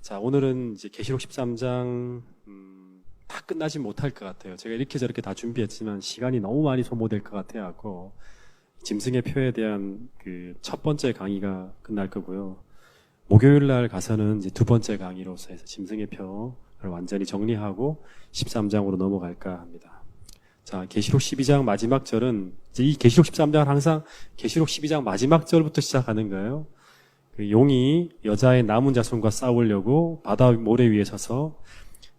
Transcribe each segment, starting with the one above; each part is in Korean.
자, 오늘은 이제 계시록 13장 다 끝나지 못할 것 같아요. 제가 이렇게 저렇게 다 준비했지만 시간이 너무 많이 소모될 것 같아갖고 짐승의 표에 대한 그 첫 번째 강의가 끝날 거고요. 목요일 날 가서는 이제 두 번째 강의로서 해서 짐승의 표를 완전히 정리하고 13장으로 넘어갈까 합니다. 자, 계시록 12장 마지막 절은 이제 이 계시록 13장은 항상 계시록 12장 마지막 절부터 시작하는 거예요. 그 용이 여자의 남은 자손과 싸우려고 바다 모래 위에 서서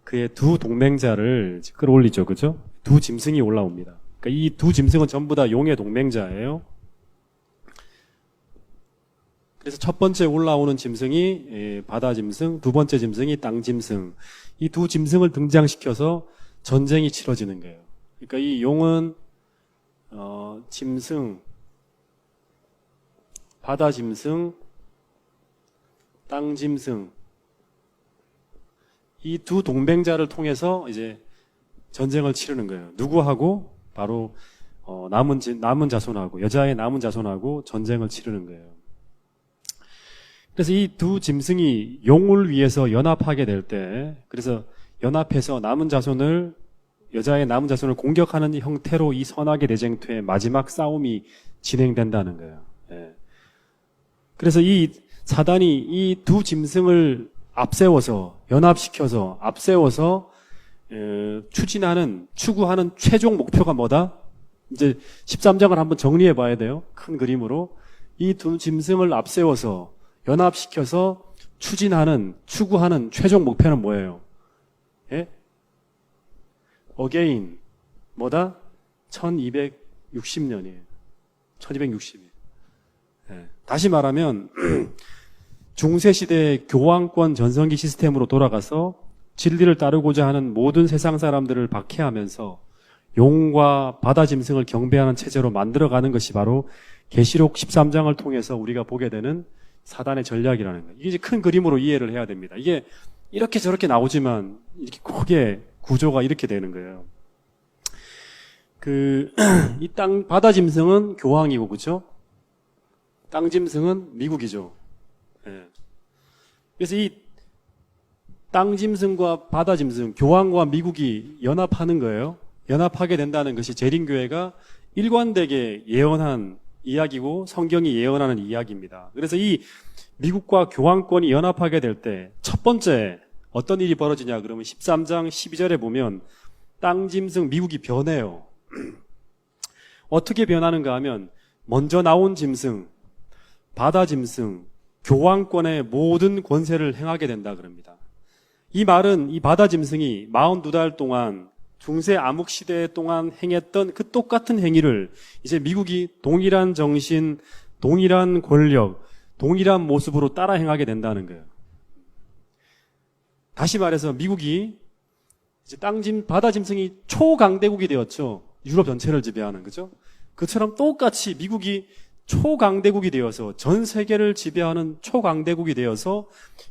그의 두 동맹자를 끌어올리죠. 그죠? 두 짐승이 올라옵니다. 그러니까 이 두 짐승은 전부 다 용의 동맹자예요. 그래서 첫 번째 올라오는 짐승이 바다 짐승, 두 번째 짐승이 땅 짐승. 이 두 짐승을 등장시켜서 전쟁이 치러지는 거예요. 그러니까 이 용은 짐승, 바다 짐승, 땅 짐승, 이 두 동맹자를 통해서 이제 전쟁을 치르는 거예요. 누구하고? 바로 남은 자손하고, 여자의 남은 자손하고 전쟁을 치르는 거예요. 그래서 이 두 짐승이 용을 위해서 연합하게 될 때, 그래서 연합해서 여자의 남은 자손을 공격하는 형태로 이 선악의 대쟁투의 마지막 싸움이 진행된다는 거예요. 예. 그래서 이 사단이 이 두 짐승을 앞세워서 추구하는 최종 목표가 뭐다? 이제 13장을 한번 정리해 봐야 돼요. 큰 그림으로. 이 두 짐승을 앞세워서 연합시켜서 추구하는 최종 목표는 뭐예요? 예? 어게인. 뭐다? 1260년이에요. 1260년. 예. 다시 말하면 중세시대의 교황권 전성기 시스템으로 돌아가서 진리를 따르고자 하는 모든 세상 사람들을 박해하면서 용과 바다 짐승을 경배하는 체제로 만들어가는 것이 바로 계시록 13장을 통해서 우리가 보게 되는 사단의 전략이라는 거예요. 이게 이제 큰 그림으로 이해를 해야 됩니다. 이게 이렇게 저렇게 나오지만 이렇게 크게 구조가 이렇게 되는 거예요. 이 바다 짐승은 교황이고, 그죠? 땅 짐승은 미국이죠. 예. 그래서 이 땅 짐승과 바다 짐승, 교황과 미국이 연합하는 거예요. 연합하게 된다는 것이 재림교회가 일관되게 예언한 이야기고 성경이 예언하는 이야기입니다. 그래서 이 미국과 교황권이 연합하게 될 때 첫 번째 어떤 일이 벌어지냐 그러면 13장 12절에 보면 땅 짐승 미국이 변해요. 어떻게 변하는가 하면 먼저 나온 짐승, 바다 짐승, 교황권의 모든 권세를 행하게 된다 그럽니다. 이 말은 이 바다 짐승이 42달 동안 중세 암흑 시대 동안 행했던 그 똑같은 행위를 이제 미국이 동일한 정신, 동일한 권력, 동일한 모습으로 따라 행하게 된다는 거예요. 다시 말해서 미국이 이제 바다 짐승이 초강대국이 되었죠. 유럽 전체를 지배하는 거죠. 그처럼 똑같이 미국이 초강대국이 되어서 전 세계를 지배하는 초강대국이 되어서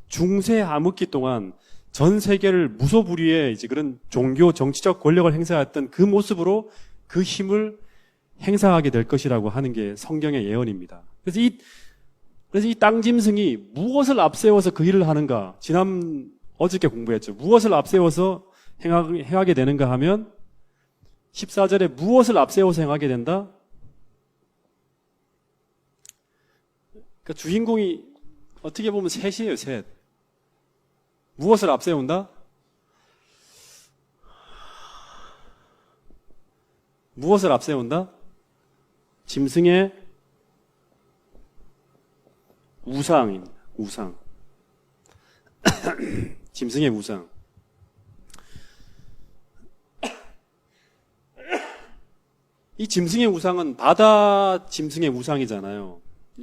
중세 암흑기 동안 전 세계를 무소불위의 이제 그런 종교 정치적 권력을 행사했던 그 모습으로 그 힘을 행사하게 될 것이라고 하는 게 성경의 예언입니다. 그래서 이 땅 짐승이 무엇을 앞세워서 그 일을 하는가? 어저께 공부했죠. 무엇을 앞세워서 행하게 되는가 하면 14절에 무엇을 앞세워서 행하게 된다? 그러니까 주인공이 어떻게 보면 셋이에요, 셋. 무엇을 앞세운다? 무엇을 앞세운다? 짐승의 우상입니다. 우상. 짐승의 우상. 이 짐승의 우상은 바다 짐승의 우상이잖아요.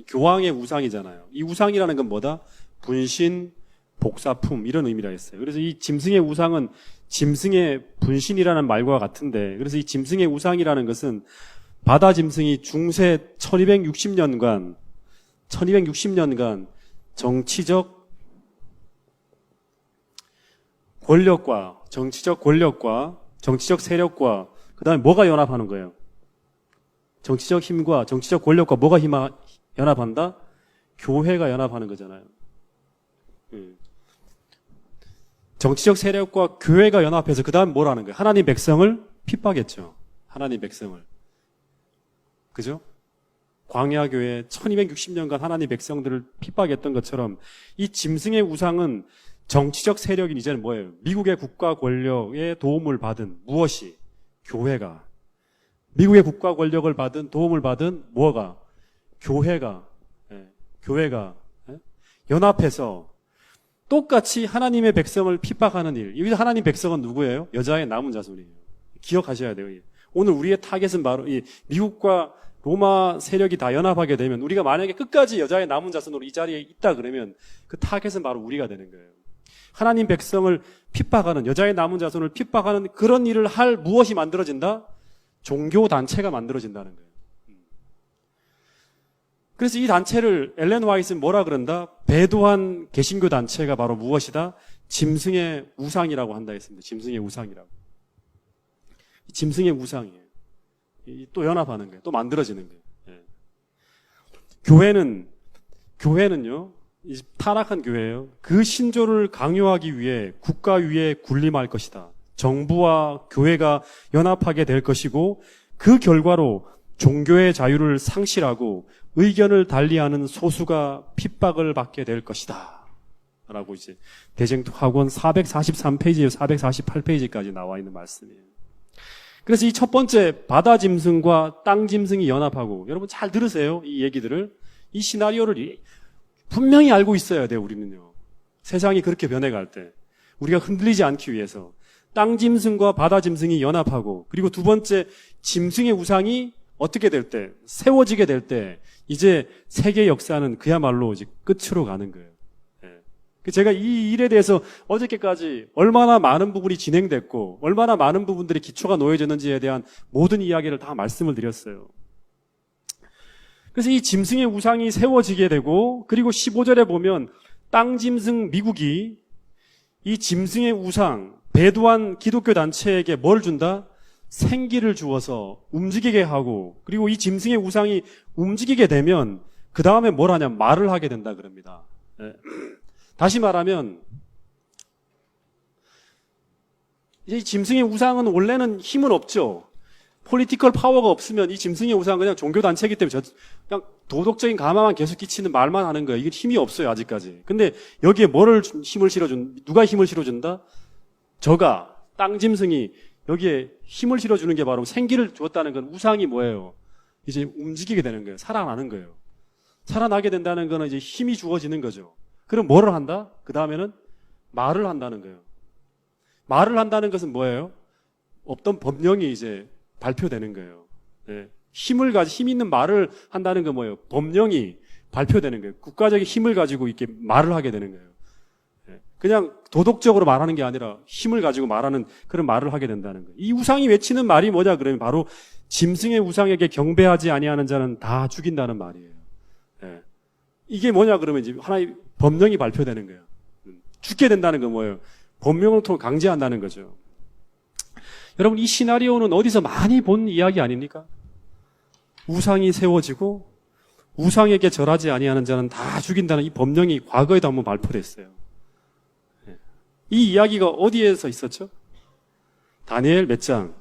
교황의 우상이잖아요. 이 우상이라는 건 뭐다? 분신, 복사품 이런 의미라 했어요. 그래서 이 짐승의 우상은 짐승의 분신이라는 말과 같은데, 그래서 이 짐승의 우상이라는 것은 바다 짐승이 중세 1260년간 정치적 권력과 정치적 세력과 그다음에 뭐가 연합하는 거예요? 정치적 힘과 정치적 권력과 뭐가 연합한다? 교회가 연합하는 거잖아요. 정치적 세력과 교회가 연합해서 그 다음 뭘 하는 거예요? 하나님 백성을 핍박했죠. 하나님 백성을. 그죠? 광야교회 1260년간 하나님 백성들을 핍박했던 것처럼 이 짐승의 우상은 정치적 세력인 이제는 뭐예요? 미국의 국가 권력의 도움을 받은 무엇이? 교회가. 미국의 국가 권력을 받은 도움을 받은 뭐가? 교회가. 교회가 연합해서 똑같이 하나님의 백성을 핍박하는 일. 여기서 하나님 백성은 누구예요? 여자의 남은 자손이에요. 기억하셔야 돼요. 오늘 우리의 타겟은 바로 이 미국과 로마 세력이 다 연합하게 되면 우리가 만약에 끝까지 여자의 남은 자손으로 이 자리에 있다 그러면 그 타겟은 바로 우리가 되는 거예요. 하나님 백성을 핍박하는, 여자의 남은 자손을 핍박하는 그런 일을 할 무엇이 만들어진다? 종교단체가 만들어진다는 거예요. 그래서 이 단체를 엘렌 화이트는 뭐라 그런다? 배도한 개신교 단체가 바로 무엇이다? 짐승의 우상이라고 한다 했습니다. 짐승의 우상이라고. 짐승의 우상이에요. 또 연합하는 거예요. 또 만들어지는 거예요. 교회는요, 타락한 교회예요. 그 신조를 강요하기 위해 국가 위에 군림할 것이다. 정부와 교회가 연합하게 될 것이고 그 결과로 종교의 자유를 상실하고 의견을 달리하는 소수가 핍박을 받게 될 것이다. 라고 이제 대쟁학원 443페이지에서 448페이지까지 나와 있는 말씀이에요. 그래서 이 첫 번째 바다 짐승과 땅 짐승이 연합하고, 여러분 잘 들으세요. 이 얘기들을. 이 시나리오를 분명히 알고 있어야 돼요. 우리는요. 세상이 그렇게 변해갈 때 우리가 흔들리지 않기 위해서 땅 짐승과 바다 짐승이 연합하고, 그리고 두 번째 짐승의 우상이 어떻게 될 때, 세워지게 될 때 이제 세계 역사는 그야말로 이제 끝으로 가는 거예요. 제가 이 일에 대해서 어저께까지 얼마나 많은 부분이 진행됐고 얼마나 많은 부분들이 기초가 놓여졌는지에 대한 모든 이야기를 다 말씀을 드렸어요. 그래서 이 짐승의 우상이 세워지게 되고, 그리고 15절에 보면 땅 짐승 미국이 이 짐승의 우상, 배도한 기독교 단체에게 뭘 준다? 생기를 주어서 움직이게 하고, 그리고 이 짐승의 우상이 움직이게 되면 그 다음에 뭘 하냐? 말을 하게 된다 그럽니다. 다시 말하면 이 짐승의 우상은 원래는 힘은 없죠. 폴리티컬 파워가 없으면 이 짐승의 우상은 그냥 종교단체이기 때문에 그냥 도덕적인 감화만 계속 끼치는 말만 하는 거예요. 이게 힘이 없어요, 아직까지. 근데 여기에 누가 힘을 실어준다? 저가, 땅 짐승이 여기에 힘을 실어주는 게 바로 생기를 주었다는 건, 우상이 뭐예요? 이제 움직이게 되는 거예요. 살아나는 거예요. 살아나게 된다는 거는 이제 힘이 주어지는 거죠. 그럼 뭐를 한다? 그 다음에는 말을 한다는 거예요. 말을 한다는 것은 뭐예요? 어떤 법령이 이제 발표되는 거예요. 힘 있는 말을 한다는 건 뭐예요? 법령이 발표되는 거예요. 국가적인 힘을 가지고 이렇게 말을 하게 되는 거예요. 그냥 도덕적으로 말하는 게 아니라 힘을 가지고 말하는 그런 말을 하게 된다는 거예요. 이 우상이 외치는 말이 뭐냐 그러면 바로 짐승의 우상에게 경배하지 아니하는 자는 다 죽인다는 말이에요. 이게 뭐냐 그러면 이제 하나의 법령이 발표되는 거예요. 죽게 된다는 건 뭐예요? 법령을 통해 강제한다는 거죠. 여러분, 이 시나리오는 어디서 많이 본 이야기 아닙니까? 우상이 세워지고 우상에게 절하지 아니하는 자는 다 죽인다는 이 법령이 과거에도 한번 발표됐어요. 이 이야기가 어디에서 있었죠? 다니엘 몇 장?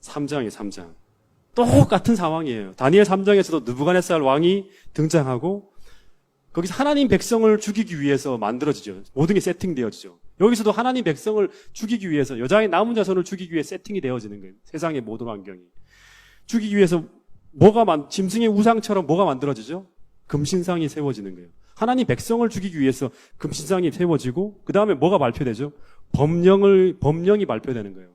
3장이에요, 3장. 똑같은 상황이에요. 다니엘 3장에서도 느부갓네살 왕이 등장하고 거기서 하나님 백성을 죽이기 위해서 만들어지죠. 모든 게 세팅되어지죠. 여기서도 하나님 백성을 죽이기 위해서, 여자의 남은 자손을 죽이기 위해 세팅이 되어지는 거예요. 세상의 모든 환경이. 죽이기 위해서 짐승의 우상처럼 뭐가 만들어지죠? 금신상이 세워지는 거예요. 하나님 백성을 죽이기 위해서 금신상이 세워지고, 그 다음에 뭐가 발표되죠? 법령이 발표되는 거예요.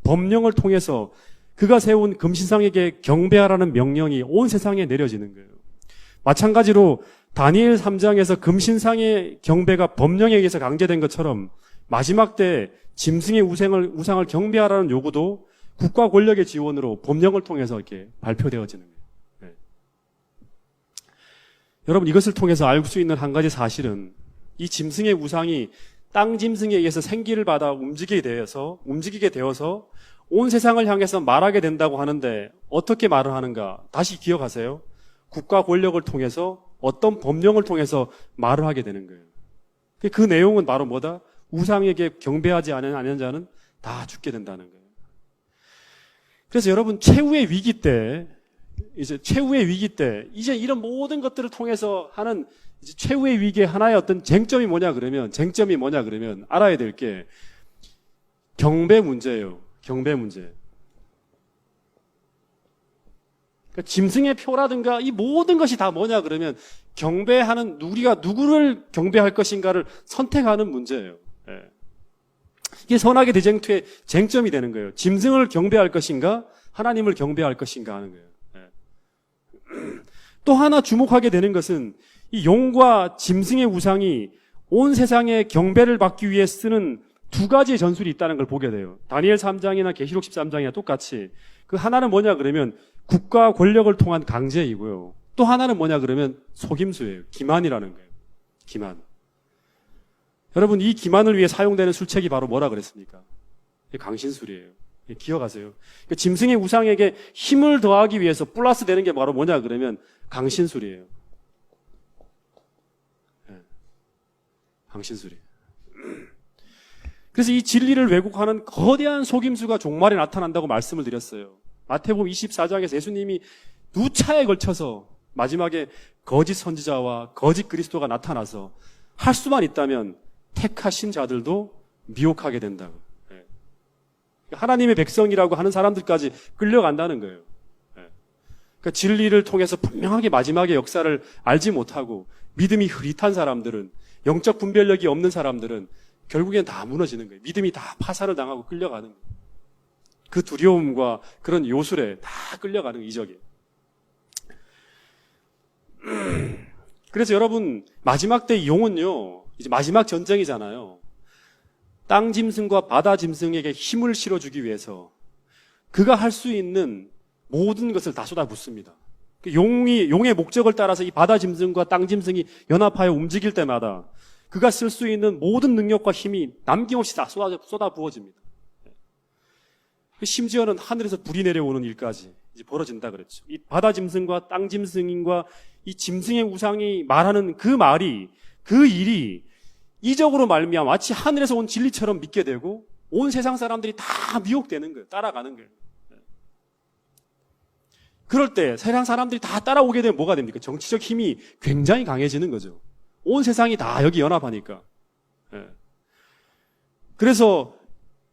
법령을 통해서 그가 세운 금신상에게 경배하라는 명령이 온 세상에 내려지는 거예요. 마찬가지로 다니엘 3장에서 금신상의 경배가 법령에 의해서 강제된 것처럼 마지막 때 짐승의 우상을 경배하라는 요구도 국가 권력의 지원으로 법령을 통해서 이렇게 발표되어지는 거예요. 네. 여러분, 이것을 통해서 알 수 있는 한 가지 사실은 이 짐승의 우상이 땅 짐승에 의해서 생기를 받아 움직이게 되어서 온 세상을 향해서 말하게 된다고 하는데 어떻게 말을 하는가? 다시 기억하세요. 국가 권력을 통해서 어떤 법령을 통해서 말을 하게 되는 거예요. 그 내용은 바로 뭐다? 우상에게 경배하지 않은 자는 다 죽게 된다는 거예요. 그래서 여러분, 최후의 위기 때, 이제 이런 모든 것들을 통해서 하는 이제 최후의 위기의 하나의 어떤 쟁점이 뭐냐 그러면 알아야 될 게 경배 문제예요. 경배 문제. 그러니까 짐승의 표라든가 이 모든 것이 다 뭐냐 그러면 경배하는, 우리가 누구를 경배할 것인가를 선택하는 문제예요. 예. 이게 선악의 대쟁투의 쟁점이 되는 거예요. 짐승을 경배할 것인가, 하나님을 경배할 것인가 하는 거예요. 예. 또 하나 주목하게 되는 것은 이 용과 짐승의 우상이 온 세상의 경배를 받기 위해 쓰는 두 가지의 전술이 있다는 걸 보게 돼요. 다니엘 3장이나 계시록 13장이나 똑같이. 그 하나는 뭐냐 그러면 국가 권력을 통한 강제이고요. 또 하나는 뭐냐 그러면 속임수예요. 기만이라는 거예요. 기만. 여러분, 이 기만을 위해 사용되는 술책이 바로 뭐라 그랬습니까? 강신술이에요. 기억하세요. 그러니까 짐승의 우상에게 힘을 더하기 위해서 플러스 되는 게 바로 뭐냐 그러면 강신술이에요. 강신술이에요. 그래서 이 진리를 왜곡하는 거대한 속임수가 종말에 나타난다고 말씀을 드렸어요. 마태복음 24장에서 예수님이 두 차에 걸쳐서 마지막에 거짓 선지자와 거짓 그리스도가 나타나서 할 수만 있다면 택하신 자들도 미혹하게 된다고. 하나님의 백성이라고 하는 사람들까지 끌려간다는 거예요. 그러니까 진리를 통해서 분명하게 마지막의 역사를 알지 못하고 믿음이 흐릿한 사람들은, 영적 분별력이 없는 사람들은 결국엔 다 무너지는 거예요. 믿음이 다 파산을 당하고 끌려가는 거예요. 그 두려움과 그런 요술에 다 끌려가는 이적이에요. 그래서 여러분, 마지막 때 용은요, 이제 마지막 전쟁이잖아요. 땅 짐승과 바다 짐승에게 힘을 실어주기 위해서 그가 할 수 있는 모든 것을 다 쏟아붓습니다. 용의 목적을 따라서 이 바다 짐승과 땅 짐승이 연합하여 움직일 때마다 그가 쓸 수 있는 모든 능력과 힘이 남김없이 다 쏟아부어집니다. 심지어는 하늘에서 불이 내려오는 일까지 이제 벌어진다 그랬죠. 이 바다 짐승과 땅 짐승과 이 짐승의 우상이 말하는 그 말이, 그 일이 이적으로 말미암아 마치 하늘에서 온 진리처럼 믿게 되고 온 세상 사람들이 다 미혹되는 거예요. 따라가는 거예요. 그럴 때 세상 사람들이 다 따라오게 되면 뭐가 됩니까? 정치적 힘이 굉장히 강해지는 거죠. 온 세상이 다 여기 연합하니까. 그래서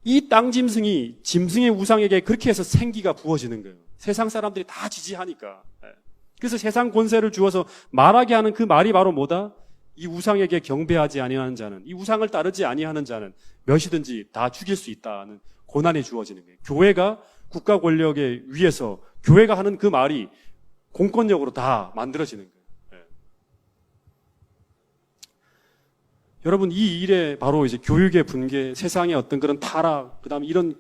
이 땅 짐승이 짐승의 우상에게 그렇게 해서 생기가 부어지는 거예요. 세상 사람들이 다 지지하니까. 그래서 세상 권세를 주어서 말하게 하는 그 말이 바로 뭐다? 이 우상에게 경배하지 아니하는 자는, 이 우상을 따르지 아니하는 자는 몇이든지 다 죽일 수 있다는 고난이 주어지는 거예요. 교회가 국가 권력에 위해서 교회가 하는 그 말이 공권력으로 다 만들어지는 거예요. 여러분, 이 일에 바로 이제 교육의 붕괴, 세상의 어떤 그런 타락, 그 다음에 이런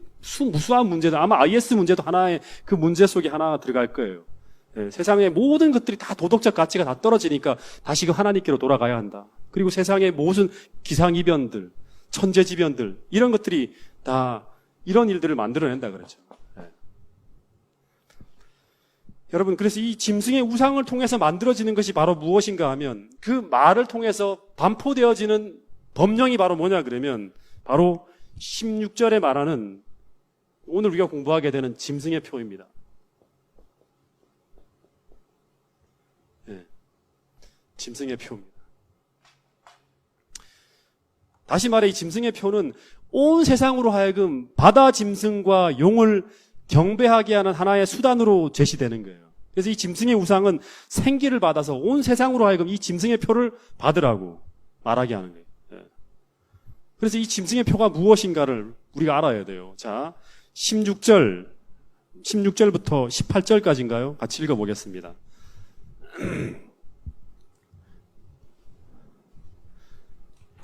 무수한 문제들, 아마 IS 문제도 하나의 그 문제 속에 하나 들어갈 거예요. 세상의 모든 것들이 다 도덕적 가치가 다 떨어지니까 다시금 하나님께로 돌아가야 한다. 그리고 세상의 모든 기상이변들, 천재지변들, 이런 것들이 다 이런 일들을 만들어낸다 그랬죠. 여러분, 그래서 이 짐승의 우상을 통해서 만들어지는 것이 바로 무엇인가 하면 그 말을 통해서 반포되어지는 법령이 바로 뭐냐 그러면 바로 16절에 말하는 오늘 우리가 공부하게 되는 짐승의 표입니다. 짐승의 표입니다. 다시 말해 이 짐승의 표는 온 세상으로 하여금 바다 짐승과 용을 경배하게 하는 하나의 수단으로 제시되는 거예요. 그래서 이 짐승의 우상은 생기를 받아서 온 세상으로 하여금 이 짐승의 표를 받으라고 말하게 하는 거예요. 그래서 이 짐승의 표가 무엇인가를 우리가 알아야 돼요. 자, 16절부터 18절까지인가요? 같이 읽어보겠습니다.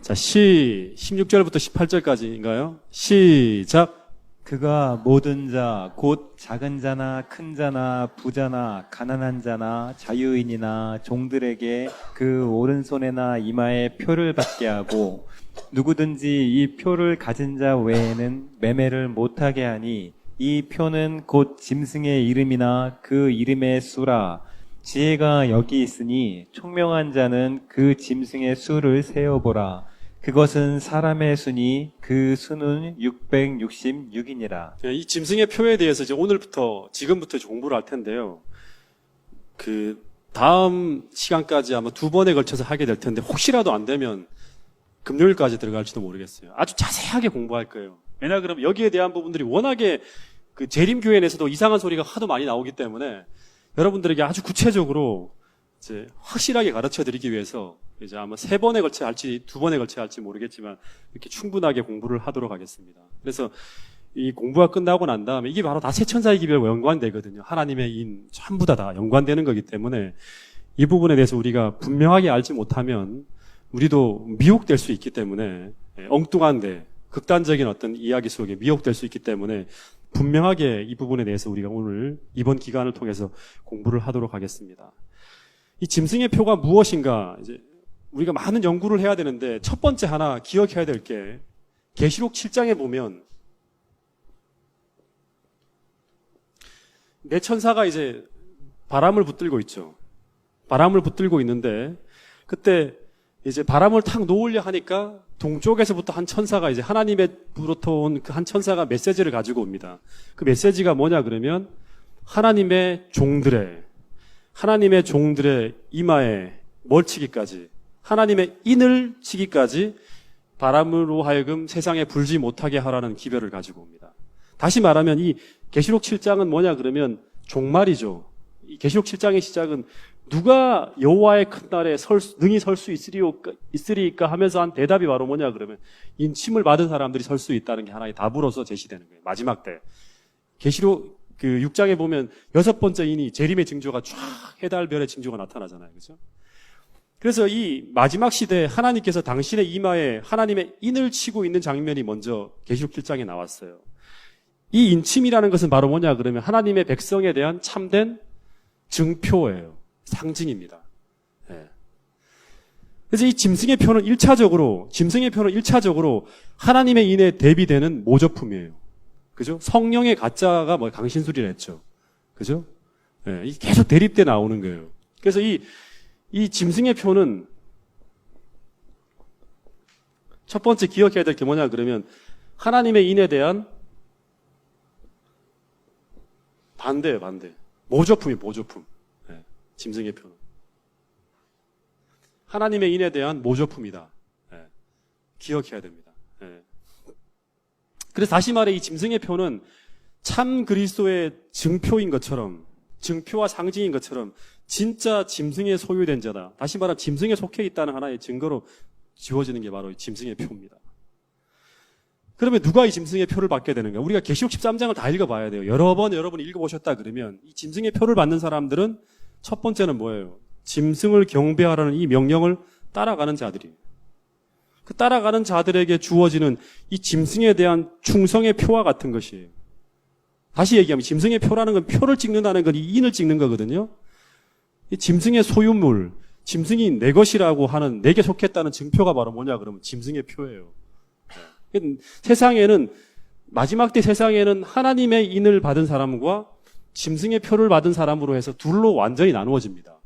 자, 16절부터 18절까지인가요? 시작. 그가 모든 자, 곧 작은 자나 큰 자나 부자나 가난한 자나 자유인이나 종들에게 그 오른손에나 이마에 표를 받게 하고 누구든지 이 표를 가진 자 외에는 매매를 못하게 하니 이 표는 곧 짐승의 이름이나 그 이름의 수라. 지혜가 여기 있으니 총명한 자는 그 짐승의 수를 세어보라. 그것은 사람의 수니 그 수는 666이니라. 이 짐승의 표에 대해서 이제 오늘부터, 지금부터 공부를 할 텐데요. 그, 다음 시간까지 아마 2번에 걸쳐서 하게 될 텐데, 혹시라도 안 되면 금요일까지 들어갈지도 모르겠어요. 아주 자세하게 공부할 거예요. 왜냐, 그러면 여기에 대한 부분들이 워낙에 그 재림교회에서도 이상한 소리가 하도 많이 나오기 때문에 여러분들에게 아주 구체적으로 이제 확실하게 가르쳐 드리기 위해서 이제 아마 3번에 걸쳐 할지 2번에 걸쳐 할지 모르겠지만 이렇게 충분하게 공부를 하도록 하겠습니다. 그래서 이 공부가 끝나고 난 다음에 이게 바로 다 세천사의 기별과 연관되거든요. 하나님의 인 전부 다 연관되는 거기 때문에 이 부분에 대해서 우리가 분명하게 알지 못하면 우리도 미혹될 수 있기 때문에 엉뚱한데 극단적인 어떤 이야기 속에 미혹될 수 있기 때문에 분명하게 이 부분에 대해서 우리가 오늘 이번 기간을 통해서 공부를 하도록 하겠습니다. 이 짐승의 표가 무엇인가 이제 우리가 많은 연구를 해야 되는데 첫 번째 하나 기억해야 될 게 계시록 7장에 보면 네 천사가 이제 바람을 붙들고 있죠. 바람을 붙들고 있는데 그때 이제 바람을 탁 놓으려 하니까 동쪽에서부터 한 천사가 이제 하나님의로부터 온 그 한 천사가 메시지를 가지고 옵니다. 그 메시지가 뭐냐 그러면 하나님의 종들의 이마에 뭘 치기까지 하나님의 인을 치기까지 바람으로 하여금 세상에 불지 못하게 하라는 기별을 가지고 옵니다. 다시 말하면 이 계시록 7장은 뭐냐 그러면 종말이죠. 이 계시록 7장의 시작은 누가 여호와의 큰 날에 능히 설 수 있으리까 하면서 한 대답이 바로 뭐냐 그러면 인침을 받은 사람들이 설 수 있다는 게 하나의 답으로서 제시되는 거예요. 마지막 때 계시록 그 6장에 보면 6번째 인이 재림의 징조가 쫙 해달별의 징조가 나타나잖아요. 그렇죠? 그래서 이 마지막 시대에 하나님께서 당신의 이마에 하나님의 인을 치고 있는 장면이 먼저 계시록 7장에 나왔어요. 이 인침이라는 것은 바로 뭐냐 그러면 하나님의 백성에 대한 참된 증표예요. 상징입니다. 예. 그래서 이 짐승의 표는 1차적으로 하나님의 인에 대비되는 모조품이에요. 그죠? 성령의 가짜가 뭐 강신술이라 했죠. 그죠? 예. 계속 대립돼 나오는 거예요. 그래서 이 짐승의 표는 첫 번째 기억해야 될 게 뭐냐 그러면 하나님의 인에 대한 반대예요, 반대. 모조품이에요, 모조품. 예. 짐승의 표는. 하나님의 인에 대한 모조품이다. 예. 기억해야 됩니다. 예. 그래서 다시 말해 이 짐승의 표는 참 그리스도의 증표인 것처럼, 증표와 상징인 것처럼 진짜 짐승에 소유된 자다. 다시 말하면 짐승에 속해 있다는 하나의 증거로 지워지는 게 바로 이 짐승의 표입니다. 그러면 누가 이 짐승의 표를 받게 되는가? 우리가 계시록 13장을 다 읽어봐야 돼요. 여러 번 여러분이 읽어보셨다 그러면 이 짐승의 표를 받는 사람들은 첫 번째는 뭐예요? 짐승을 경배하라는 이 명령을 따라가는 자들이에요. 그 따라가는 자들에게 주어지는 이 짐승에 대한 충성의 표와 같은 것이에요. 다시 얘기하면 짐승의 표라는 건 표를 찍는다는 건 이 인을 찍는 거거든요. 이 짐승의 소유물, 짐승이 내 것이라고 하는 내게 속했다는 증표가 바로 뭐냐 그러면 짐승의 표예요. 세상에는 마지막 때 세상에는 하나님의 인을 받은 사람과 짐승의 표를 받은 사람으로 해서 둘로 완전히 나누어집니다.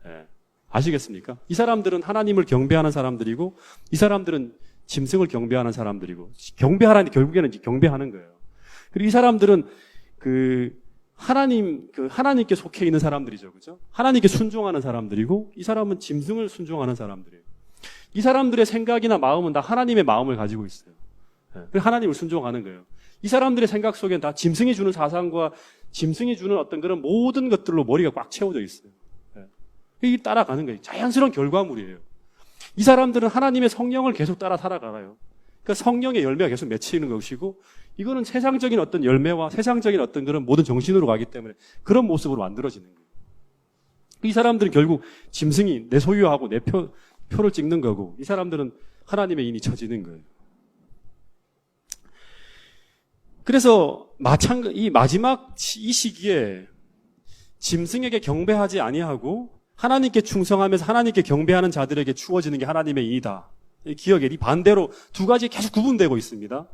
예. 아시겠습니까? 이 사람들은 하나님을 경배하는 사람들이고 이 사람들은 짐승을 경배하는 사람들이고 경배하라는 게 결국에는 경배하는 거예요. 그리고 이 사람들은 하나님께 속해 있는 사람들이죠. 그죠? 하나님께 순종하는 사람들이고 이 사람은 짐승을 순종하는 사람들이에요. 이 사람들의 생각이나 마음은 다 하나님의 마음을 가지고 있어요. 하나님을 순종하는 거예요. 이 사람들의 생각 속엔 다 짐승이 주는 사상과 짐승이 주는 어떤 그런 모든 것들로 머리가 꽉 채워져 있어요. 이게 따라가는 거예요. 자연스러운 결과물이에요. 이 사람들은 하나님의 성령을 계속 따라 살아가요. 그러니까 성령의 열매가 계속 맺히는 것이고 이거는 세상적인 어떤 열매와 세상적인 어떤 그런 모든 정신으로 가기 때문에 그런 모습으로 만들어지는 거예요. 이 사람들은 결국 짐승이 내 소유하고 내 표를 찍는 거고 이 사람들은 하나님의 인이 쳐지는 거예요. 그래서 이 마지막 이 시기에 짐승에게 경배하지 아니하고 하나님께 충성하면서 하나님께 경배하는 자들에게 주어지는 게 하나님의 인이다. 기억에 이 반대로 두 가지 계속 구분되고 있습니다.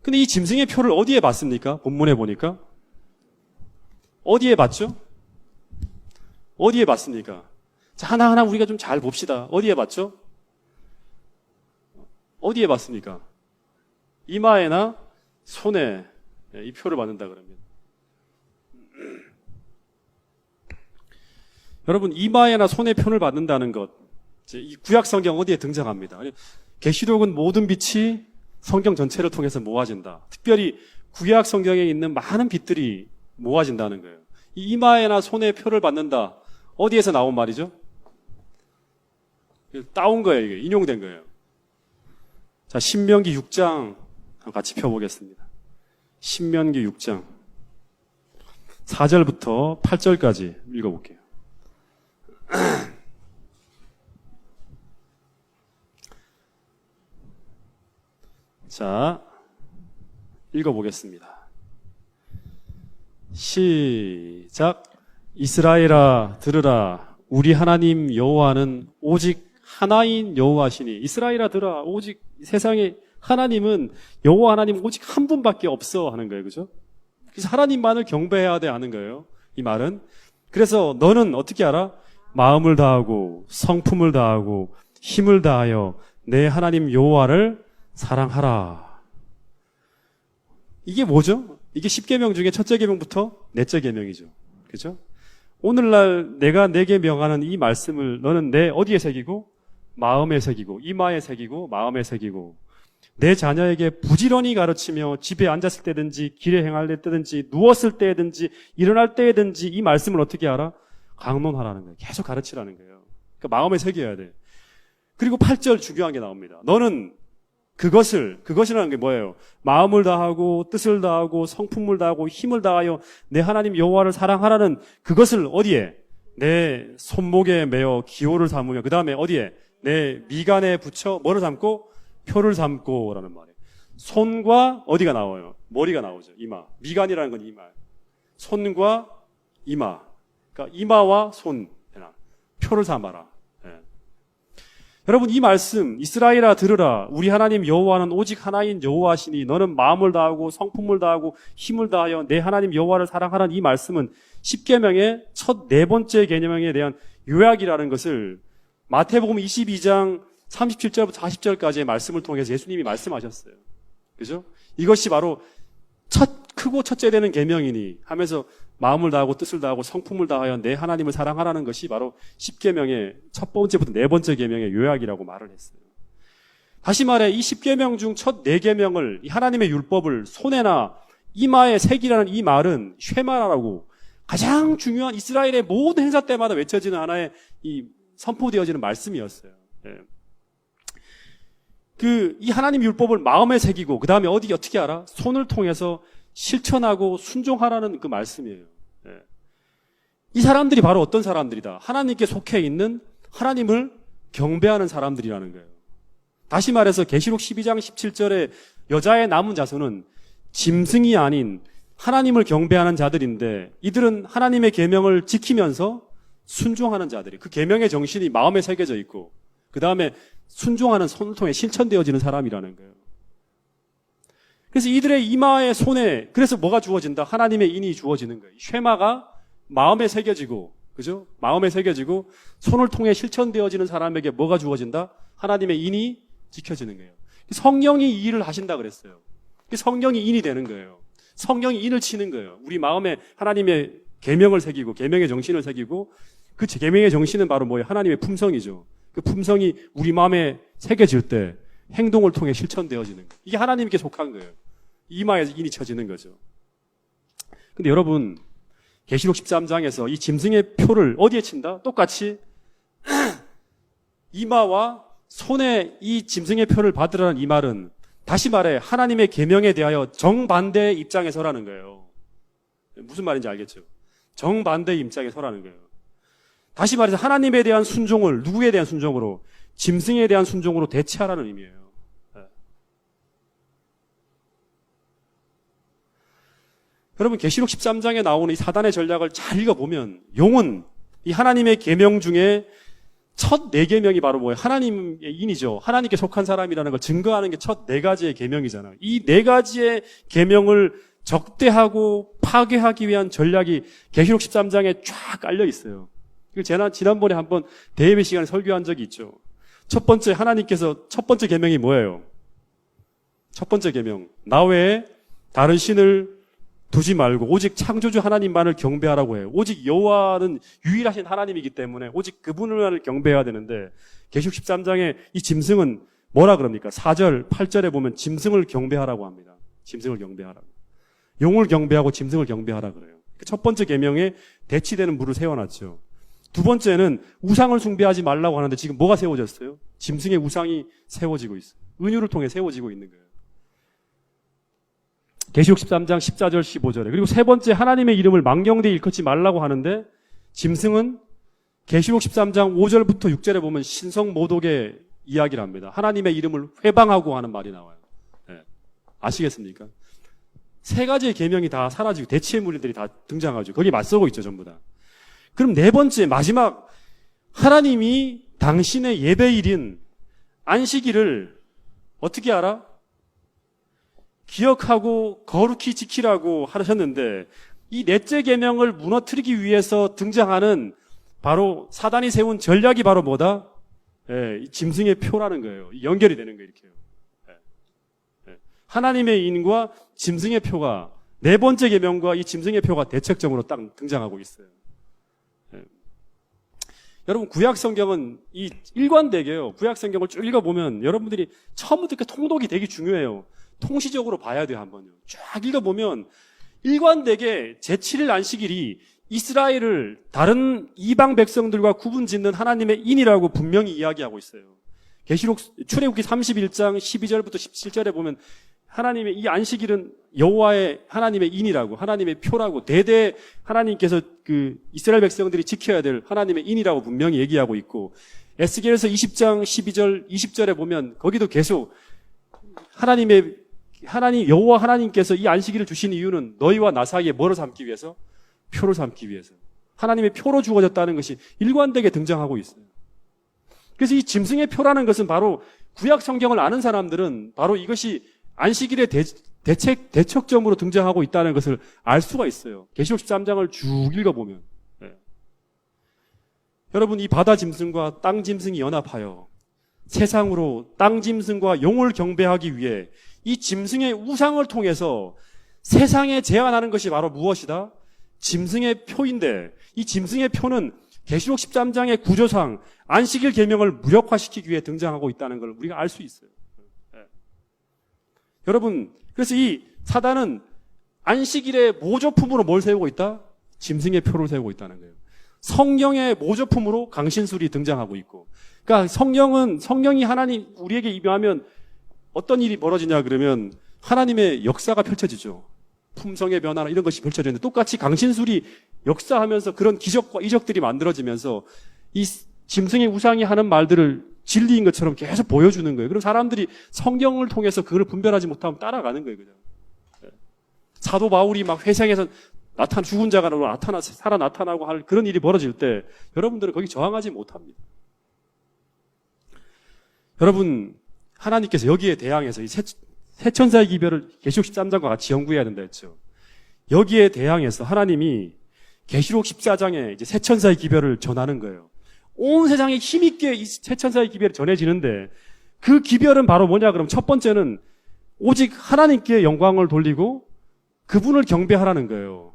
근데 이 짐승의 표를 어디에 받습니까? 본문에 보니까 어디에 받죠? 어디에 받습니까? 자, 하나하나 우리가 좀 잘 봅시다. 어디에 받죠? 어디에 받습니까? 이마에나 손에 이 표를 받는다 그러면. 여러분, 이마에나 손에 표를 받는다는 것, 이 구약 성경 어디에 등장합니다. 계시록은 모든 빛이 성경 전체를 통해서 모아진다. 특별히 구약 성경에 있는 많은 빛들이 모아진다는 거예요. 이 이마에나 손에 표를 받는다. 어디에서 나온 말이죠? 따온 거예요. 이게 인용된 거예요. 자, 신명기 6장 같이 펴보겠습니다. 신명기 6장 4절부터 8절까지 읽어볼게요. 자, 읽어보겠습니다. 시작. 이스라엘아 들으라. 우리 하나님 여호와는 오직 하나인 여호와시니. 이스라엘아 들으라. 오직 세상에 하나님은 여호와 하나님 오직 한 분밖에 없어 하는 거예요. 그죠? 그래서 하나님만을 경배해야 돼 하는 거예요. 이 말은. 그래서 너는 어떻게 알아? 마음을 다하고 성품을 다하고 힘을 다하여 내 하나님 여호와를 사랑하라. 이게 뭐죠? 이게 10계명 중에 첫째 계명부터 넷째 계명이죠. 그죠? 오늘날 내가 내게 명하는 이 말씀을 너는 내 어디에 새기고? 마음에 새기고, 이마에 새기고, 마음에 새기고, 내 자녀에게 부지런히 가르치며 집에 앉았을 때든지 길에 행할 때든지 누웠을 때든지 일어날 때든지 이 말씀을 어떻게 알아? 강론하라는 거예요. 계속 가르치라는 거예요. 그러니까 마음에 새겨야 돼. 그리고 8절 중요한 게 나옵니다. 너는 그것이라는 게 뭐예요? 마음을 다하고 뜻을 다하고 성품을 다하고 힘을 다하여 내 하나님 여호와를 사랑하라는 그것을 어디에? 내 손목에 매어 기호를 삼으며 그 다음에 어디에? 내 미간에 붙여 뭐를 삼고? 표를 삼고 라는 말이에요. 손과 어디가 나와요? 머리가 나오죠. 이마. 미간이라는 건 이마. 손과 이마. 그러니까 이마와 손. 표를 삼아라. 예. 여러분 이 말씀 이스라엘아 들으라. 우리 하나님 여호와는 오직 하나인 여호와시니 너는 마음을 다하고 성품을 다하고 힘을 다하여 내 하나님 여호와를 사랑하라는 이 말씀은 10계명의 첫 네 번째 계명에 대한 요약이라는 것을 마태복음 22장 37절부터 40절까지의 말씀을 통해서 예수님이 말씀하셨어요. 그죠? 이것이 바로 크고 첫째 되는 계명이니 하면서 마음을 다하고 뜻을 다하고 성품을 다하여 내 하나님을 사랑하라는 것이 바로 10계명의 첫 번째부터 네 번째 계명의 요약이라고 말을 했어요. 다시 말해 이 10계명 중 첫 4계명을 이 하나님의 율법을 손에나 이마에 새기라는 이 말은 쉐마라고 가장 중요한 이스라엘의 모든 행사 때마다 외쳐지는 하나의 이 선포되어지는 말씀이었어요. 예. 이 하나님 율법을 마음에 새기고 그 다음에 어떻게 알아? 손을 통해서 실천하고 순종하라는 그 말씀이에요. 예. 이 사람들이 바로 어떤 사람들이다? 하나님께 속해 있는 하나님을 경배하는 사람들이라는 거예요. 다시 말해서 계시록 12장 17절에 여자의 남은 자손은 짐승이 아닌 하나님을 경배하는 자들인데 이들은 하나님의 계명을 지키면서 순종하는 자들이 그 계명의 정신이 마음에 새겨져 있고 그 다음에 순종하는 손을 통해 실천되어지는 사람이라는 거예요. 그래서 이들의 이마에 손에 그래서 뭐가 주어진다? 하나님의 인이 주어지는 거예요. 쉐마가 마음에 새겨지고 그죠? 마음에 새겨지고 손을 통해 실천되어지는 사람에게 뭐가 주어진다? 하나님의 인이 지켜지는 거예요. 성령이 이 일을 하신다 그랬어요. 성령이 인이 되는 거예요. 성령이 인을 치는 거예요. 우리 마음에 하나님의 계명을 새기고 계명의 정신을 새기고 그 계명의 정신은 바로 뭐예요? 하나님의 품성이죠. 그 품성이 우리 마음에 새겨질 때 행동을 통해 실천되어지는 거예요. 이게 하나님께 속한 거예요. 이마에서 인이 쳐지는 거죠. 근데 여러분 계시록 13장에서 이 짐승의 표를 어디에 친다? 똑같이 이마와 손에 이 짐승의 표를 받으라는 이 말은 다시 말해 하나님의 계명에 대하여 정반대의 입장에 서라는 거예요. 무슨 말인지 알겠죠? 정반대의 입장에 서라는 거예요. 다시 말해서 하나님에 대한 순종을 누구에 대한 순종으로? 짐승에 대한 순종으로 대체하라는 의미예요. 네. 여러분 계시록 13장에 나오는 이 사단의 전략을 잘 읽어보면 용은 이 하나님의 계명 중에 첫 4계명이 바로 뭐예요? 하나님의 인이죠. 하나님께 속한 사람이라는 걸 증거하는 게 첫 4가지의 계명이잖아요. 이 4가지의 계명을 적대하고 파괴하기 위한 전략이 계시록 13장에 쫙 깔려 있어요. 제가 지난번에 한번 대예배 시간에 설교한 적이 있죠. 첫 번째 하나님께서 첫 번째 계명이 뭐예요? 첫 번째 계명. 나 외에 다른 신을 두지 말고 오직 창조주 하나님만을 경배하라고 해요. 오직 여호와는 유일하신 하나님이기 때문에 오직 그분만을 경배해야 되는데 계시록 13장에 이 짐승은 뭐라 그럽니까? 4절, 8절에 보면 짐승을 경배하라고 합니다. 짐승을 경배하라고. 용을 경배하고 짐승을 경배하라 그래요. 첫 번째 계명에 대치되는 물을 세워놨죠. 두 번째는 우상을 숭배하지 말라고 하는데 지금 뭐가 세워졌어요? 짐승의 우상이 세워지고 있어요. 은유를 통해 세워지고 있는 거예요. 계시록 13장 14절 15절에. 그리고 세 번째 하나님의 이름을 망령되이 일컫지 말라고 하는데 짐승은 계시록 13장 5절부터 6절에 보면 신성 모독의 이야기를 합니다. 하나님의 이름을 회방하고 하는 말이 나와요. 네. 아시겠습니까? 세 가지의 계명이 다 사라지고 대치의 무리들이 다 등장하죠. 거기에 맞서고 있죠, 전부 다. 그럼 네 번째 마지막 하나님이 당신의 예배일인 안식일을 어떻게 알아? 기억하고 거룩히 지키라고 하셨는데 이 넷째 계명을 무너뜨리기 위해서 등장하는 바로 사단이 세운 전략이 바로 뭐다? 이 짐승의 표라는 거예요. 연결이 되는 거예요, 이렇게요. 하나님의 인과 짐승의 표가 네 번째 계명과 이 짐승의 표가 대척점으로 딱 등장하고 있어요. 여러분 구약 성경은 이 일관되게요. 구약 성경을 쭉 읽어보면 여러분들이 처음부터 이렇게 통독이 되게 중요해요. 통시적으로 봐야 돼요, 한번요. 쫙 읽어보면 일관되게 제7일 안식일이 이스라엘을 다른 이방 백성들과 구분 짓는 하나님의 인이라고 분명히 이야기하고 있어요. 출애굽기 31장 12절부터 17절에 보면 하나님의 이 안식일은 여호와의 하나님의 인이라고, 하나님의 표라고, 대대 하나님께서 그 이스라엘 백성들이 지켜야 될 하나님의 인이라고 분명히 얘기하고 있고, 에스겔서 20장 12절 20절에 보면 거기도 계속 여호와 하나님께서 이 안식일을 주신 이유는 너희와 나 사이에 뭐로 삼기 위해서? 표로 삼기 위해서. 하나님의 표로 주어졌다는 것이 일관되게 등장하고 있어요. 그래서 이 짐승의 표라는 것은 바로 구약 성경을 아는 사람들은 바로 이것이 안식일의 대척점으로 등장하고 있다는 것을 알 수가 있어요. 계시록 13장을 쭉 읽어보면. 네. 여러분, 이 바다 짐승과 땅 짐승이 연합하여 세상으로 땅 짐승과 용을 경배하기 위해 이 짐승의 우상을 통해서 세상에 제안하는 것이 바로 무엇이다? 짐승의 표인데 이 짐승의 표는 계시록 13장의 구조상 안식일 계명을 무력화시키기 위해 등장하고 있다는 걸 우리가 알 수 있어요. 네. 여러분, 그래서 이 사단은 안식일의 모조품으로 뭘 세우고 있다? 짐승의 표를 세우고 있다는 거예요. 성령의 모조품으로 강신술이 등장하고 있고, 그러니까 성령이 하나님 우리에게 임하면 어떤 일이 벌어지냐 그러면 하나님의 역사가 펼쳐지죠. 품성의 변화나 이런 것이 펼쳐지는데 똑같이 강신술이 역사하면서 그런 기적과 이적들이 만들어지면서 이 짐승의 우상이 하는 말들을 진리인 것처럼 계속 보여주는 거예요. 그럼 사람들이 성경을 통해서 그걸 분별하지 못하면 따라가는 거예요. 그냥. 사도 바울이 막 회상에서 죽은 자가 살아 나타나고 할 그런 일이 벌어질 때 여러분들은 거기 저항하지 못합니다. 여러분, 하나님께서 여기에 대항해서 이 새 천사의 기별을 계시록 13장과 같이 연구해야 된다 했죠. 여기에 대항해서 하나님이 계시록 14장에 이제 새 천사의 기별을 전하는 거예요. 온 세상에 힘있게 이 새 천사의 기별이 전해지는데 그 기별은 바로 뭐냐 그러면 첫 번째는 오직 하나님께 영광을 돌리고 그분을 경배하라는 거예요.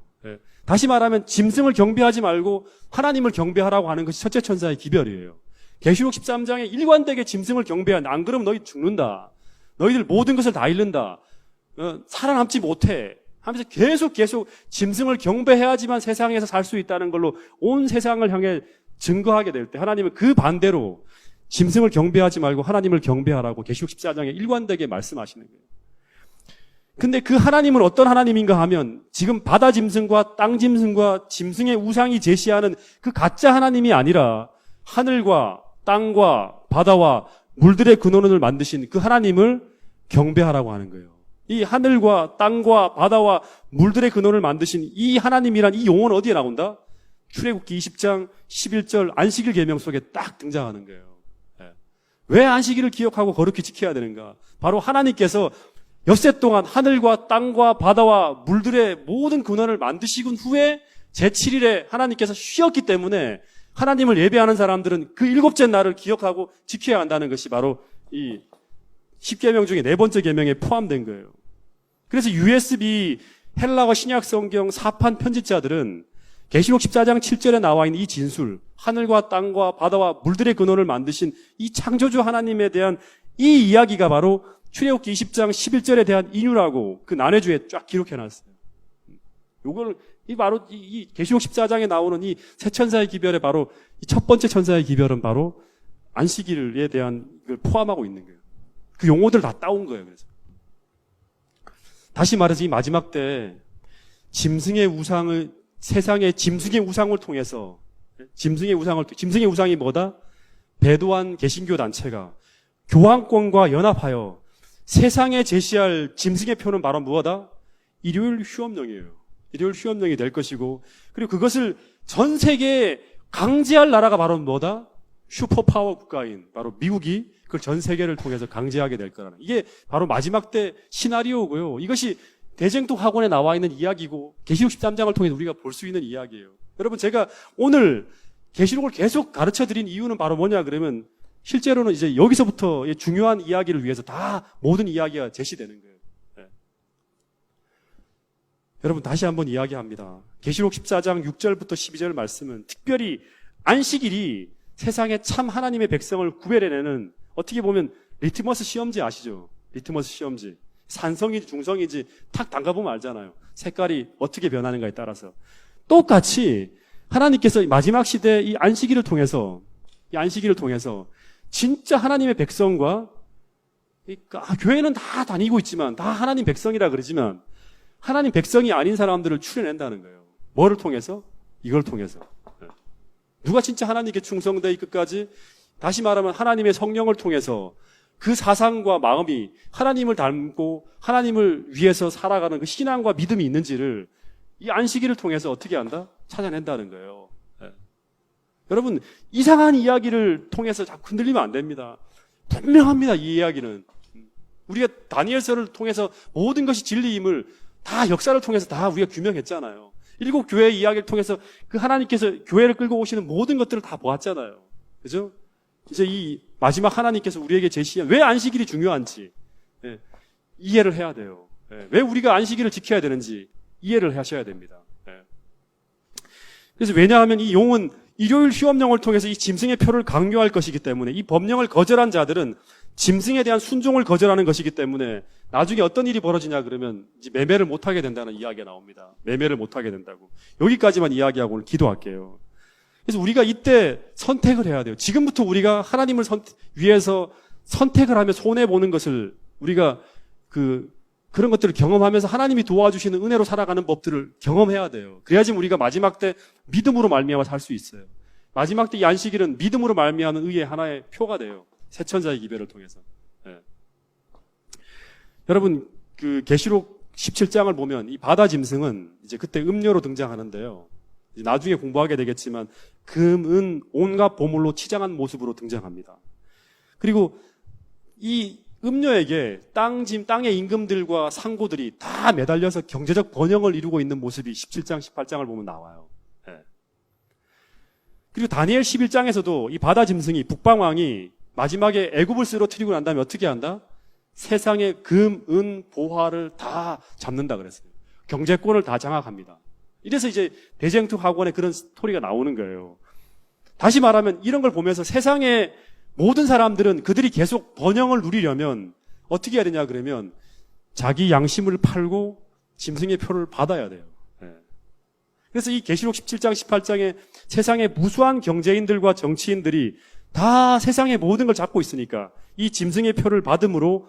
다시 말하면 짐승을 경배하지 말고 하나님을 경배하라고 하는 것이 첫째 천사의 기별이에요. 계시록 13장에 일관되게 짐승을 경배한다. 안 그러면 너희 죽는다. 너희들 모든 것을 다 잃는다. 살아남지 못해. 하면서 계속 짐승을 경배해야지만 세상에서 살 수 있다는 걸로 온 세상을 향해 증거하게 될 때 하나님은 그 반대로 짐승을 경배하지 말고 하나님을 경배하라고 계시록 14장에 일관되게 말씀하시는 거예요. 근데 그 하나님은 어떤 하나님인가 하면 지금 바다 짐승과 땅 짐승과 짐승의 우상이 제시하는 그 가짜 하나님이 아니라 하늘과 땅과 바다와 물들의 근원을 만드신 그 하나님을 경배하라고 하는 거예요. 이 하늘과 땅과 바다와 물들의 근원을 만드신 이 하나님이란 이 용어는 어디에 나온다? 출애굽기 20장 11절 안식일 계명 속에 딱 등장하는 거예요. 왜 안식일을 기억하고 거룩히 지켜야 되는가? 바로 하나님께서 엿새 동안 하늘과 땅과 바다와 물들의 모든 근원을 만드시군 후에 제7일에 하나님께서 쉬었기 때문에 하나님을 예배하는 사람들은 그 일곱째 날을 기억하고 지켜야 한다는 것이 바로 이 10계명 중에 네 번째 계명에 포함된 거예요. 그래서 USB 헬라어 신약 성경 사판 편집자들은 계시록 14장 7절에 나와 있는 이 진술, 하늘과 땅과 바다와 물들의 근원을 만드신 이 창조주 하나님에 대한 이 이야기가 바로 출애굽기 20장 11절에 대한 인유라고 그 난해주에 쫙 기록해놨어요. 요거를 바로 이 계시록 14장에 나오는 이 세 천사의 기별의 바로 이 첫 번째 천사의 기별은 바로 안식일에 대한 걸 포함하고 있는 거예요. 그 용어들 다 따온 거예요. 그래서 다시 말해서 이 마지막 때 짐승의 우상을 세상의 짐승의 우상을 통해서 짐승의 우상이 뭐다? 배도한 개신교 단체가 교황권과 연합하여 세상에 제시할 짐승의 표는 바로 무엇이다? 일요일 휴업령이에요. 일요일 휴업령이 될 것이고, 그리고 그것을 전 세계에 강제할 나라가 바로 뭐다? 슈퍼파워 국가인 바로 미국이 그걸 전 세계를 통해서 강제하게 될 거라는, 이게 바로 마지막 때 시나리오고요. 이것이 대쟁투 학원에 나와 있는 이야기고 계시록 13장을 통해 우리가 볼 수 있는 이야기예요. 여러분, 제가 오늘 계시록을 계속 가르쳐 드린 이유는 바로 뭐냐 그러면 실제로는 이제 여기서부터 중요한 이야기를 위해서 다 모든 이야기가 제시되는 거예요. 네. 여러분, 다시 한번 이야기합니다. 계시록 14장 6절부터 12절 말씀은 특별히 안식일이 세상에 참 하나님의 백성을 구별해내는, 어떻게 보면 리트머스 시험지 아시죠? 리트머스 시험지. 산성인지 중성인지 탁 담가보면 알잖아요. 색깔이 어떻게 변하는가에 따라서. 똑같이 하나님께서 마지막 시대 이 안식일을 통해서 진짜 하나님의 백성과, 그러니까 교회는 다 다니고 있지만 다 하나님 백성이라 그러지만 하나님 백성이 아닌 사람들을 추려낸다는 거예요. 뭐를 통해서? 이걸 통해서. 누가 진짜 하나님께 충성되어 이 끝까지, 다시 말하면 하나님의 성령을 통해서 그 사상과 마음이 하나님을 닮고 하나님을 위해서 살아가는 그 신앙과 믿음이 있는지를 이 안식일을 통해서 어떻게 한다? 찾아낸다는 거예요. 네. 여러분, 이상한 이야기를 통해서 자꾸 흔들리면 안 됩니다. 분명합니다, 이 이야기는. 우리가 다니엘서를 통해서 모든 것이 진리임을 다 역사를 통해서 다 우리가 규명했잖아요. 일곱 교회의 이야기를 통해서 그 하나님께서 교회를 끌고 오시는 모든 것들을 다 보았잖아요. 그죠? 이제 이 마지막 하나님께서 우리에게 제시한 왜 안식일이 중요한지 이해를 해야 돼요. 왜 우리가 안식일을 지켜야 되는지 이해를 하셔야 됩니다. 그래서 왜냐하면 이 용은 일요일 휴업령을 통해서 이 짐승의 표를 강요할 것이기 때문에, 이 법령을 거절한 자들은 짐승에 대한 순종을 거절하는 것이기 때문에 나중에 어떤 일이 벌어지냐 그러면 이제 매매를 못하게 된다는 이야기가 나옵니다. 매매를 못하게 된다고. 여기까지만 이야기하고 오늘 기도할게요. 그래서 우리가 이때 선택을 해야 돼요. 지금부터 우리가 하나님을 위해서 선택을 하며 손해보는 것을 우리가 그런 것들을 경험하면서 하나님이 도와주시는 은혜로 살아가는 법들을 경험해야 돼요. 그래야지 우리가 마지막 때 믿음으로 말미암아 살 수 있어요. 마지막 때 이 안식일은 믿음으로 말미암는 의의 하나의 표가 돼요. 세 천사의 기별을 통해서. 네. 여러분, 그 계시록 17장을 보면 이 바다 짐승은 이제 그때 음료로 등장하는데요. 이제 나중에 공부하게 되겠지만 금, 은, 온갖 보물로 치장한 모습으로 등장합니다. 그리고 이 음료에게 땅의 임금들과 상고들이 다 매달려서 경제적 번영을 이루고 있는 모습이 17장, 18장을 보면 나와요. 네. 그리고 다니엘 11장에서도 이 바다 짐승이, 북방왕이 마지막에 애굽을 쓰러뜨리고 난 다음에 어떻게 한다? 세상의 금, 은, 보화를 다 잡는다 그랬어요. 경제권을 다 장악합니다. 이래서 이제 대쟁투 학원에 그런 스토리가 나오는 거예요. 다시 말하면 이런 걸 보면서 세상의 모든 사람들은 그들이 계속 번영을 누리려면 어떻게 해야 되냐 그러면 자기 양심을 팔고 짐승의 표를 받아야 돼요. 네. 그래서 이 계시록 17장, 18장에 세상의 무수한 경제인들과 정치인들이 다 세상의 모든 걸 잡고 있으니까 이 짐승의 표를 받음으로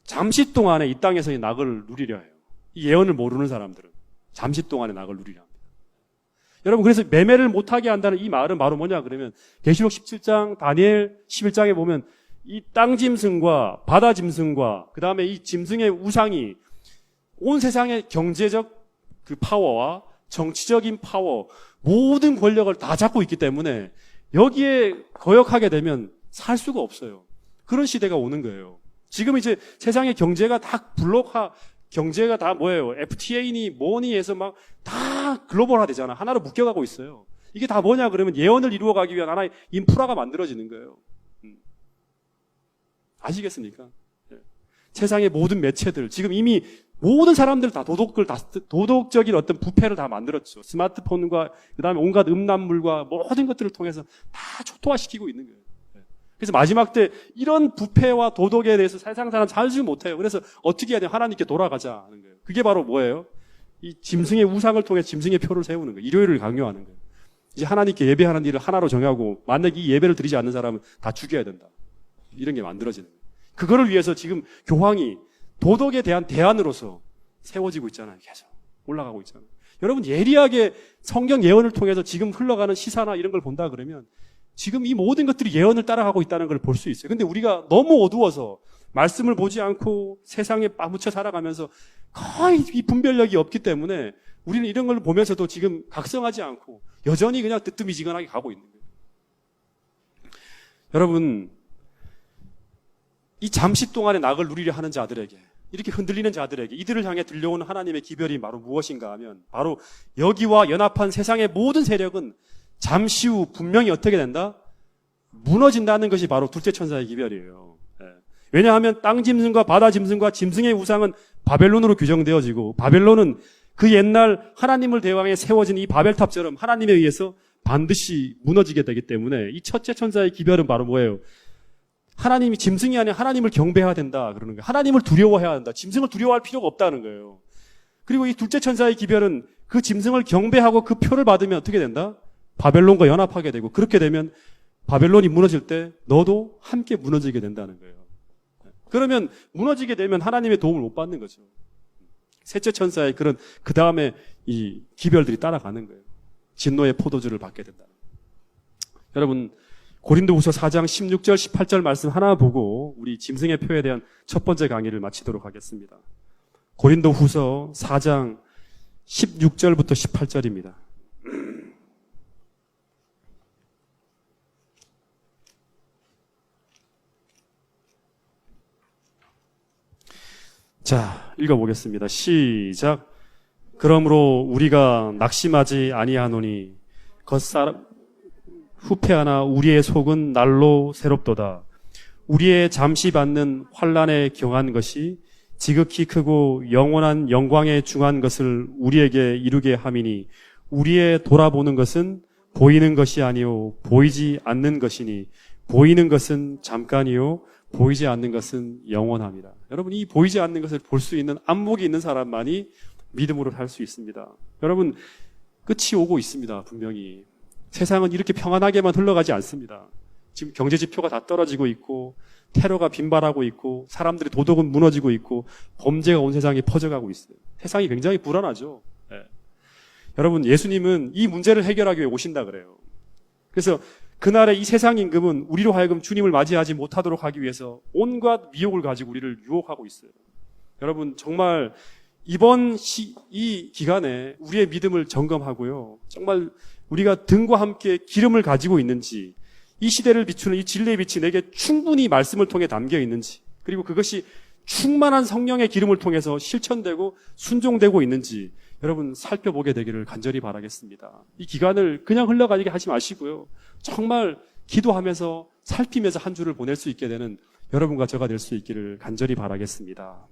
잠시 동안에 이 땅에서의 낙을 누리려 해요. 이 예언을 모르는 사람들은 잠시 동안에 낙을 누리려 합니다. 여러분, 그래서 매매를 못하게 한다는 이 말은 바로 뭐냐 그러면 계시록 17장, 다니엘 11장에 보면 이 땅 짐승과 바다 짐승과 그 다음에 이 짐승의 우상이 온 세상의 경제적 그 파워와 정치적인 파워, 모든 권력을 다 잡고 있기 때문에 여기에 거역하게 되면 살 수가 없어요. 그런 시대가 오는 거예요. 지금 이제 세상의 경제가 다 경제가 다 뭐예요? FTA니 뭐니 해서 막 다 글로벌화 되잖아. 하나로 묶여가고 있어요. 이게 다 뭐냐 그러면 예언을 이루어가기 위한 하나의 인프라가 만들어지는 거예요. 아시겠습니까? 네. 세상의 모든 매체들, 지금 이미 모든 사람들 다 도덕적인 어떤 부패를 다 만들었죠. 스마트폰과 그다음에 온갖 음란물과 모든 것들을 통해서 다 초토화시키고 있는 거예요. 그래서 마지막 때 이런 부패와 도덕에 대해서 세상 사람 살지 못해요. 그래서 어떻게 해야 돼요? 하나님께 돌아가자 하는 거예요. 그게 바로 뭐예요? 이 짐승의 우상을 통해 짐승의 표를 세우는 거예요. 일요일을 강요하는 거예요. 이제 하나님께 예배하는 일을 하나로 정하고 만약에 이 예배를 드리지 않는 사람은 다 죽여야 된다. 이런 게 만들어지는 거예요. 그거를 위해서 지금 교황이 도덕에 대한 대안으로서 세워지고 있잖아요. 계속 올라가고 있잖아요. 여러분 예리하게 성경 예언을 통해서 지금 흘러가는 시사나 이런 걸 본다 그러면 지금 이 모든 것들이 예언을 따라가고 있다는 걸 볼 수 있어요. 근데 우리가 너무 어두워서 말씀을 보지 않고 세상에 빠무쳐 살아가면서 거의 이 분별력이 없기 때문에 우리는 이런 걸 보면서도 지금 각성하지 않고 여전히 그냥 뜨뜨미지근하게 가고 있는 거예요. 여러분, 이 잠시 동안의 낙을 누리려 하는 자들에게, 이렇게 흔들리는 자들에게 이들을 향해 들려오는 하나님의 기별이 바로 무엇인가 하면 바로 여기와 연합한 세상의 모든 세력은 잠시 후 분명히 어떻게 된다? 무너진다는 것이 바로 둘째 천사의 기별이에요. 왜냐하면 땅 짐승과 바다 짐승과 짐승의 우상은 바벨론으로 규정되어지고 바벨론은 그 옛날 하나님을 대왕에 세워진 이 바벨탑처럼 하나님에 의해서 반드시 무너지게 되기 때문에 이 첫째 천사의 기별은 바로 뭐예요? 하나님이 짐승이 아니라 하나님을 경배해야 된다 그러는 거예요. 하나님을 두려워해야 한다. 짐승을 두려워할 필요가 없다는 거예요. 그리고 이 둘째 천사의 기별은 그 짐승을 경배하고 그 표를 받으면 어떻게 된다? 바벨론과 연합하게 되고 그렇게 되면 바벨론이 무너질 때 너도 함께 무너지게 된다는 거예요. 그러면 무너지게 되면 하나님의 도움을 못 받는 거죠. 셋째 천사의 그런 그 다음에 이 기별들이 따라가는 거예요. 진노의 포도주를 받게 된다. 여러분 고린도후서 4장 16절 18절 말씀 하나 보고 우리 짐승의 표에 대한 첫 번째 강의를 마치도록 하겠습니다. 고린도후서 4장 16절부터 18절입니다. 자, 읽어보겠습니다. 시작. 그러므로 우리가 낙심하지 아니하노니 겉사람 후패하나 우리의 속은 날로 새롭도다. 우리의 잠시 받는 환난에 경한 것이 지극히 크고 영원한 영광에 중한 것을 우리에게 이루게 함이니 우리의 돌아보는 것은 보이는 것이 아니요 보이지 않는 것이니 보이는 것은 잠깐이요 보이지 않는 것은 영원합니다. 여러분 이 보이지 않는 것을 볼 수 있는 안목이 있는 사람만이 믿음으로 살 수 있습니다. 여러분 끝이 오고 있습니다. 분명히. 세상은 이렇게 평안하게만 흘러가지 않습니다. 지금 경제 지표가 다 떨어지고 있고 테러가 빈발하고 있고 사람들의 도덕은 무너지고 있고 범죄가 온 세상에 퍼져가고 있어요. 세상이 굉장히 불안하죠. 네. 여러분 예수님은 이 문제를 해결하기 위해 오신다 그래요. 그래서 그날의 이 세상 임금은 우리로 하여금 주님을 맞이하지 못하도록 하기 위해서 온갖 미혹을 가지고 우리를 유혹하고 있어요. 여러분 정말 이번 이 기간에 우리의 믿음을 점검하고요. 정말 우리가 등과 함께 기름을 가지고 있는지 이 시대를 비추는 이 진리의 빛이 내게 충분히 말씀을 통해 담겨 있는지 그리고 그것이 충만한 성령의 기름을 통해서 실천되고 순종되고 있는지 여러분 살펴보게 되기를 간절히 바라겠습니다. 이 기간을 그냥 흘러가게 하지 마시고요. 정말 기도하면서 살피면서 한 주를 보낼 수 있게 되는 여러분과 저가 될 수 있기를 간절히 바라겠습니다.